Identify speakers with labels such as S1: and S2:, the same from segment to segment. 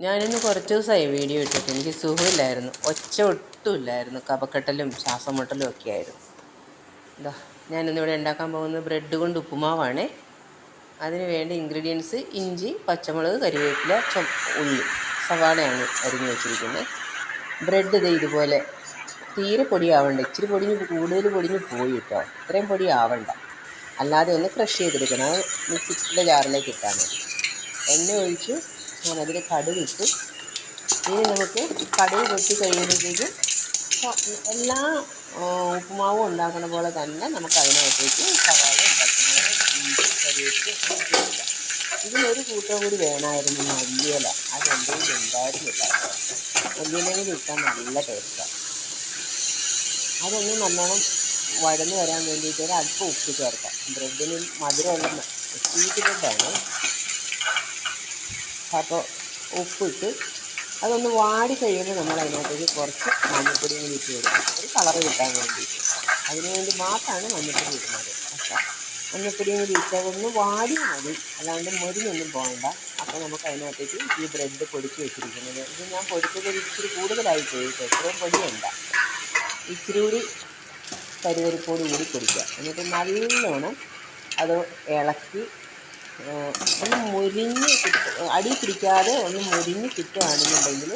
S1: ഞാനിന്ന് കുറച്ച് ദിവസമായി വീഡിയോ ഇട്ടിട്ട്. എനിക്ക് സുഖമില്ലായിരുന്നു, ഒച്ച ഒട്ടുമില്ലായിരുന്നു, കഫക്കെട്ടലും ശ്വാസം മുട്ടലും ഒക്കെ ആയിരുന്നു. എന്താ ഞാനിന്നിവിടെ ഉണ്ടാക്കാൻ പോകുന്നത് ബ്രെഡ് കൊണ്ട് ഉപ്പുമാവാണ്. അതിന് വേണ്ട ഇൻഗ്രീഡിയൻസ് ഇഞ്ചി, പച്ചമുളക്, കരിവേപ്പില, ഉള്ളി, സവാളയാണ് അരിഞ്ഞ് വെച്ചിരിക്കുന്നത്. ബ്രെഡ് ഇത് ഇതുപോലെ തീരെ പൊടിയാവണ്ട, ഇച്ചിരി കൂടുതൽ പൊടിഞ്ഞ് പോയി കേട്ടോ. ഇത്രയും പൊടി ആവണ്ട, അല്ലാതെ ഒന്ന് ക്രഷ് ചെയ്തെടുക്കണം. അത് മിക്സിയുടെ ജാറിലേക്ക് ഇട്ടാൽ മതി. എണ്ണ ഒഴിച്ച് ഞാനതിൽ കടുക് ഇട്ടു. ഇനി നമുക്ക് കടുക് പൊട്ടി കഴിയുമ്പോഴത്തേക്കും എല്ലാ ഉപ്പുമാവും ഉണ്ടാക്കുന്ന പോലെ തന്നെ നമുക്ക് അതിനകത്തേക്ക് സവാളയും പച്ചമുളകും ഇഞ്ചി കരിവേപ്പില ഇട്ടില്ല. ഇതിനൊരു കൂട്ടം കൂടി വേണമായിരുന്നു, മല്ലിയില. അതെന്തെങ്കിലും ഉണ്ടായിരുന്നില്ല. മല്ലിയിലയും കൂടി ഇട്ടാൽ നല്ല ടേസ്റ്റാണ്. അതൊന്ന് നല്ലോണം വഴന്ന് വരാൻ വേണ്ടിയിട്ട് ഒരു അല്പം ഉപ്പ് ചേർക്കാം. ബ്രെഡിന് മധുരമുള്ള സ്വീറ്റ് ബ്രെഡാണ്. അപ്പോൾ ഉപ്പിട്ട് അതൊന്ന് വാടി കഴിയുമ്പോൾ നമ്മൾ അതിനകത്തേക്ക് കുറച്ച് മഞ്ഞൾപ്പൊടിയും കൂടി ഇട്ട് കൊടുക്കും, ഒരു കളറ് കിട്ടാൻ വേണ്ടിയിട്ട്. അതിനുവേണ്ടി മാത്രമാണ് മഞ്ഞൾപ്പൊടി ഇടുന്നത്. അപ്പം മഞ്ഞൾപ്പൊടിയും കൂടി ഇട്ടാൽ ഒന്ന് വാടി മതി, അല്ലാണ്ട് മൊരിഞ്ഞൊന്നും പോകണ്ട. അപ്പോൾ നമുക്ക് അതിനകത്തേക്ക് ഈ ബ്രെഡ് പൊടിച്ച് വെച്ചിരിക്കുന്നത്, ഇത് ഞാൻ പൊടിച്ചത് ഇച്ചിരി കൂടുതലായി പോയിട്ട് എത്രയും പൊടിയല്ല, ഇച്ചിരി കൂടി കരിവരിപ്പോട് കൂടി പൊടിക്കുക. എന്നിട്ട് നല്ലോണം അത് ഇളക്കി ഒന്ന് മുരിഞ്ഞ് അടി പിടിക്കാതെ ഒന്ന് മുരിഞ്ഞ് കിട്ടുകയാണെന്നുണ്ടെങ്കിൽ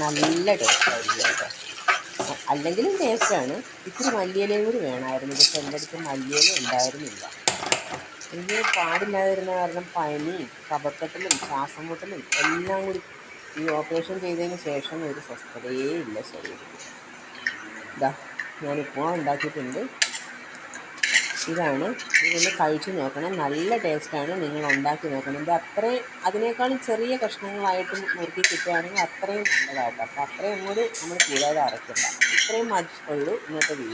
S1: നല്ല ടേസ്റ്റായിരിക്കും കേട്ടോ. അല്ലെങ്കിലും ടേസ്റ്റാണ്. ഇത്തിരി മല്ലിയിലയും കൂടി വേണമായിരുന്നു, പക്ഷെ എൻ്റെ അടുത്ത് മല്ലിയില ഉണ്ടായിരുന്നില്ല. എനിക്ക് പാടില്ലാതിരുന്ന കാരണം പനി, കഫക്കെട്ടലും ശ്വാസം മുട്ടലും എല്ലാം കൂടി ഈ ഓപ്പറേഷൻ ചെയ്തതിന് ശേഷം ഒരു സ്വസ്ഥതയേ ഇല്ല ശരീരത്തിൽ. ഇതാ ഞാൻ ഉപ്പുമാവ് ഉണ്ടാക്കിയിട്ടുണ്ട്. ഇതാണ്, ഇതൊന്ന് കഴിച്ച് നോക്കണം, നല്ല ടേസ്റ്റാണ്. നിങ്ങൾ ഉണ്ടാക്കി നോക്കണം. ഇത് അത്രയും അതിനേക്കാളും ചെറിയ കഷ്ണങ്ങളായിട്ട് നുറുക്കി കിട്ടുകയാണെങ്കിൽ അത്രയും നല്ലതാട്ടോ. അപ്പോൾ അത്രയും അങ്ങോട്ട് നമ്മൾ കൂടാതെ അരയ്ക്കണ്ട. ഇത്രയും ഉള്ളൂ ഇന്നത്തെ വീഡിയോ.